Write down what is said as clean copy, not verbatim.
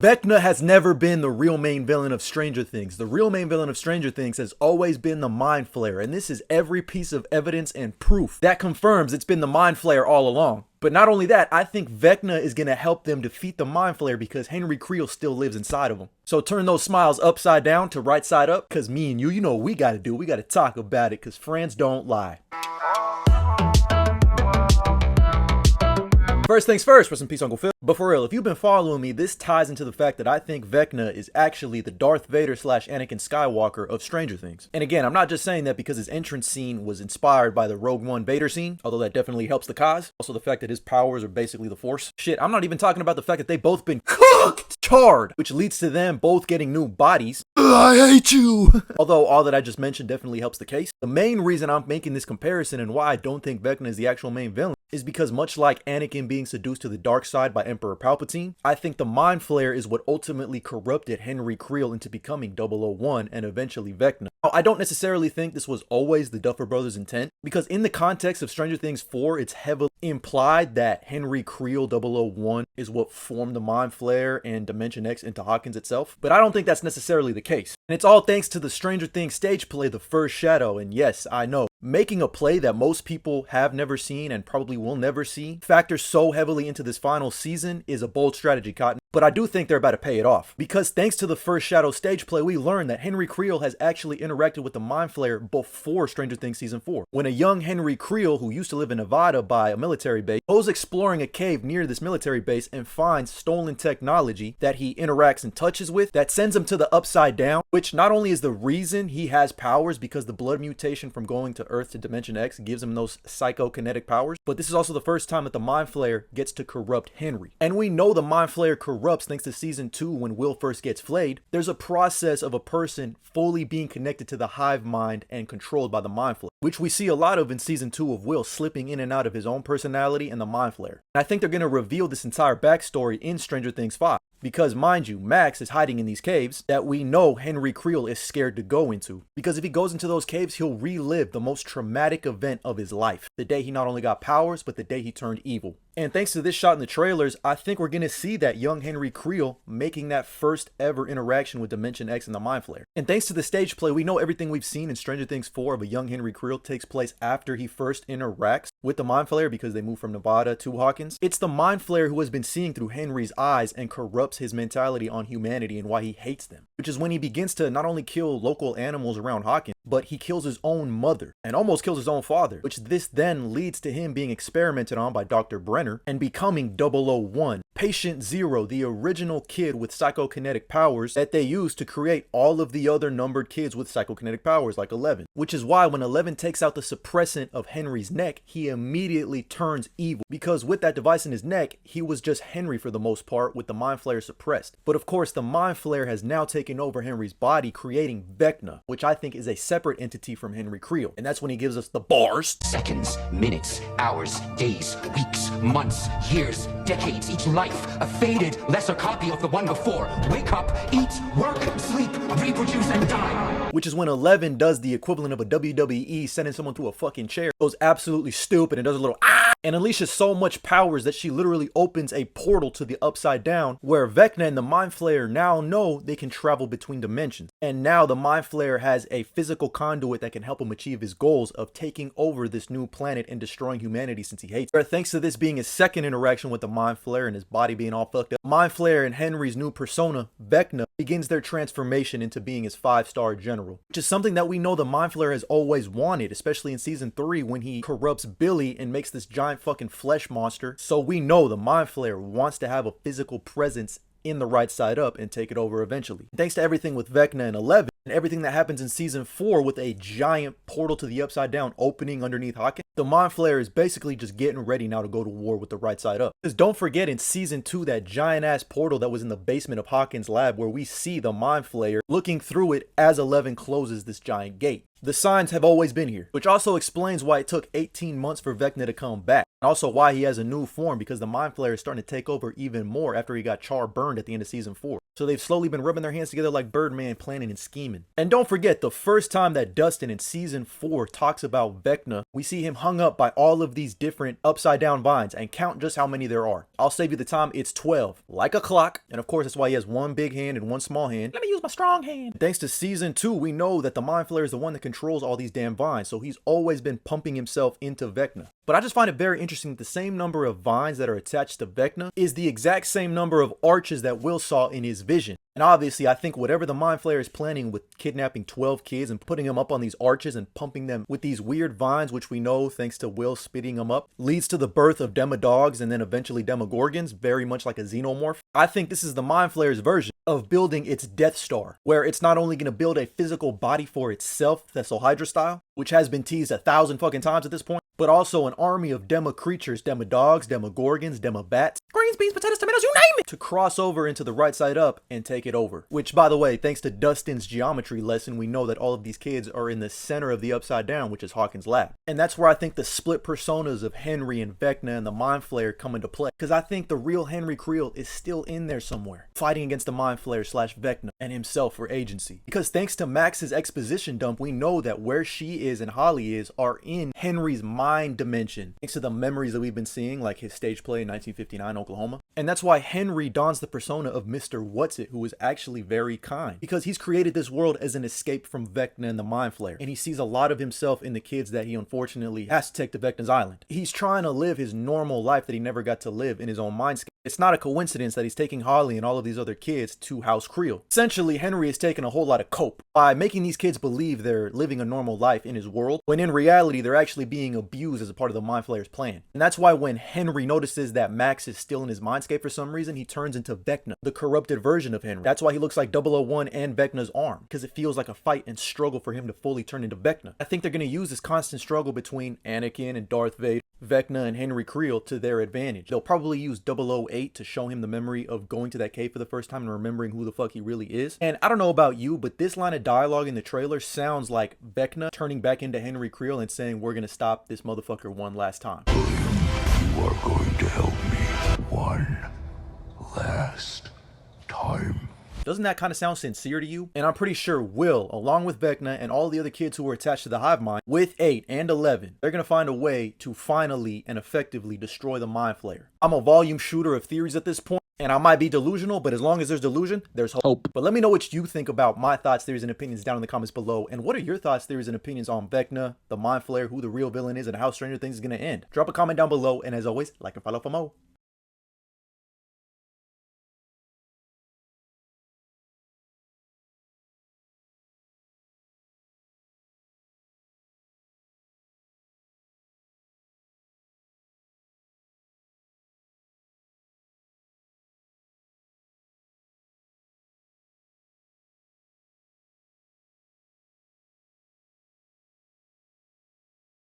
Vecna has never been the real main villain of Stranger Things. The real main villain of Stranger Things has always been the Mind Flayer, and this is every piece of evidence and proof that confirms it's been the Mind Flayer all along. But not only that, I think Vecna is going to help them defeat the Mind Flayer because Henry Creel still lives inside of him. So turn those smiles upside down to right side up, because me and you know what we got to do. We got to talk about it because friends don't lie. First things first, rest in peace, Uncle Phil. But for real, if you've been following me, this ties into the fact that I think Vecna is actually the Darth Vader / Anakin Skywalker of Stranger Things. And again, I'm not just saying that because his entrance scene was inspired by the Rogue One Vader scene, although that definitely helps the cause. Also the fact that his powers are basically the Force. Shit, I'm not even talking about the fact that they've both been cooked, charred, which leads to them both getting new bodies. I hate you! Although all that I just mentioned definitely helps the case. The main reason I'm making this comparison and why I don't think Vecna is the actual main villain is because much like Anakin being seduced to the dark side by Emperor Palpatine, I think the Mind Flayer is what ultimately corrupted Henry Creel into becoming 001 and eventually Vecna. Now, I don't necessarily think this was always the Duffer Brothers' intent, because in the context of Stranger Things 4, it's heavily implied that Henry Creel 001 is what formed the Mind Flayer and Dimension X into Hawkins itself, but I don't think that's necessarily the case. And it's all thanks to the Stranger Things stage play, The First Shadow, and yes, I know, making a play that most people have never seen and probably will never see factors so heavily into this final season is a bold strategy, Cotton. But I do think they're about to pay it off. Because thanks to the First Shadow stage play, we learned that Henry Creel has actually interacted with the Mind Flayer before Stranger Things Season 4. When a young Henry Creel, who used to live in Nevada by a military base, goes exploring a cave near this military base and finds stolen technology that he interacts and touches with that sends him to the Upside Down, which not only is the reason he has powers because the blood mutation from going to Earth to Dimension X gives him those psychokinetic powers, but this is also the first time that the Mind Flayer gets to corrupt Henry. And we know the Mind Flayer corrupts thanks to Season 2 when Will first gets flayed. There's a process of a person fully being connected to the hive mind and controlled by the Mind Flayer, which we see a lot of in Season 2 of Will slipping in and out of his own personality and the Mind Flayer. And I think they're going to reveal this entire backstory in Stranger Things 5. Because, mind you, Max is hiding in these caves that we know Henry Creel is scared to go into. Because if he goes into those caves, he'll relive the most traumatic event of his life. The day he not only got powers, but the day he turned evil. And thanks to this shot in the trailers, I think we're going to see that young Henry Creel making that first ever interaction with Dimension X and the Mind Flayer. And thanks to the stage play, we know everything we've seen in Stranger Things 4 of a young Henry Creel takes place after he first interacts with the Mind Flayer because they move from Nevada to Hawkins. It's the Mind Flayer who has been seeing through Henry's eyes and corrupts his mentality on humanity and why he hates them. Which is when he begins to not only kill local animals around Hawkins, but he kills his own mother and almost kills his own father, which this then leads to him being experimented on by Dr. Brenner and becoming 001, Patient Zero, the original kid with psychokinetic powers that they used to create all of the other numbered kids with psychokinetic powers like 11. Which is why when 11 takes out the suppressant of Henry's neck, he immediately turns evil, because with that device in his neck, he was just Henry for the most part with the Mind Flayer suppressed. But of course, the Mind Flayer has now taken over Henry's body, creating Vecna, which I think is a separate entity from Henry Creel. And that's when he gives us the bars. Seconds, minutes, hours, days, weeks, months, years, decades, each life, a faded, lesser copy of the one before. Wake up, eat, work, sleep, reproduce, and die. Which is when 11 does the equivalent of a WWE sending someone through a fucking chair, goes absolutely stupid and does a little ah, and unleashes so much powers that she literally opens a portal to the Upside Down, where Vecna and the Mind Flayer now know they can travel between dimensions. And now the Mind Flayer has a physical conduit that can help him achieve his goals of taking over this new planet and destroying humanity since he hates it. Thanks to this being his second interaction with the Mind Flayer and his body being all fucked up, Mind Flayer and Henry's new persona, Vecna, begins their transformation into being his 5-star general, which is something that we know the Mind Flayer has always wanted, especially in Season 3 when he corrupts Billy and makes this giant fucking flesh monster. So we know the Mind Flayer wants to have a physical presence in the right side up and take it over eventually. Thanks to everything with Vecna and 11 and everything that happens in Season 4 with a giant portal to the Upside Down opening underneath Hawkins, the Mind Flayer is basically just getting ready now to go to war with the right side up. Because don't forget in Season 2 that giant ass portal that was in the basement of Hawkins' lab where we see the Mind Flayer looking through it as 11 closes this giant gate. The signs have always been here, which also explains why it took 18 months for Vecna to come back. And also why he has a new form, because the Mind Flayer is starting to take over even more after he got burned at the end of season 4. So they've slowly been rubbing their hands together like Birdman, planning and scheming. And don't forget, the first time that Dustin in season 4 talks about Vecna, we see him hung up by all of these different upside down vines, and count just how many there are. I'll save you the time, it's 12, like a clock. And of course, that's why he has one big hand and one small hand. Let me use my strong hand. Thanks to season 2, we know that the Mind Flayer is the one that controls all these damn vines, so he's always been pumping himself into Vecna. But I just find it very interesting that the same number of vines that are attached to Vecna is the exact same number of arches that Will saw in his vision. And obviously, I think whatever the Mind Flayer is planning with kidnapping 12 kids and putting them up on these arches and pumping them with these weird vines, which we know, thanks to Will spitting them up, leads to the birth of Demodogs and then eventually Demogorgons, very much like a xenomorph. I think this is the Mind Flayer's version of building its Death Star, where it's not only going to build a physical body for itself, that's Hydra style, which has been teased 1,000 fucking times at this point, but also an army of demo creatures, Demodogs, Demogorgons, Demobats, greens, beans, potatoes, tomatoes, you name it, to cross over into the right side up and take it over. Which, by the way, thanks to Dustin's geometry lesson, we know that all of these kids are in the center of the upside down, which is Hawkins' lab. And that's where I think the split personas of Henry and Vecna and the Mind Flayer come into play. Because I think the real Henry Creel is still in there somewhere, fighting against the Mind Flayer / Vecna and himself for agency. Because thanks to Max's exposition dump, we know that where she is and Holly is are in Henry's mind dimension, thanks to the memories that we've been seeing, like his stage play in 1959 Oklahoma. And that's why Henry dons the persona of Mr. What's-It, who is actually very kind, because he's created this world as an escape from Vecna and the Mind Flayer, and he sees a lot of himself in the kids that he unfortunately has to take to Vecna's island. He's trying to live his normal life that he never got to live in his own mindscape. It's not a coincidence that he's taking Holly and all of these other kids to House Creel. Essentially, Henry is taking a whole lot of cope by making these kids believe they're living a normal life in his world, when in reality they're actually being abused as a part of the Mind Flayer's plan. And that's why when Henry notices that Max is still in his mindscape for some reason, he turns into Vecna, the corrupted version of Henry. That's why he looks like 001 and Vecna's arm, because it feels like a fight and struggle for him to fully turn into Vecna. I think they're going to use this constant struggle between Anakin and Darth Vader, Vecna and Henry Creel, to their advantage. They'll probably use 008 to show him the memory of going to that cave for the first time and remembering who the fuck he really is. And I don't know about you, but this line of dialogue in the trailer sounds like Vecna turning back into Henry Creel and saying, "We're gonna stop this motherfucker one last time." You are going to help me one last time. Doesn't that kind of sound sincere to you? And I'm pretty sure Will, along with Vecna and all the other kids who were attached to the hive mind, with 8 and 11, they're going to find a way to finally and effectively destroy the Mind Flayer. I'm a volume shooter of theories at this point, and I might be delusional, but as long as there's delusion, there's hope. But let me know what you think about my thoughts, theories, and opinions down in the comments below. And what are your thoughts, theories, and opinions on Vecna, the Mind Flayer, who the real villain is, and how Stranger Things is going to end? Drop a comment down below, and as always, like and follow for more.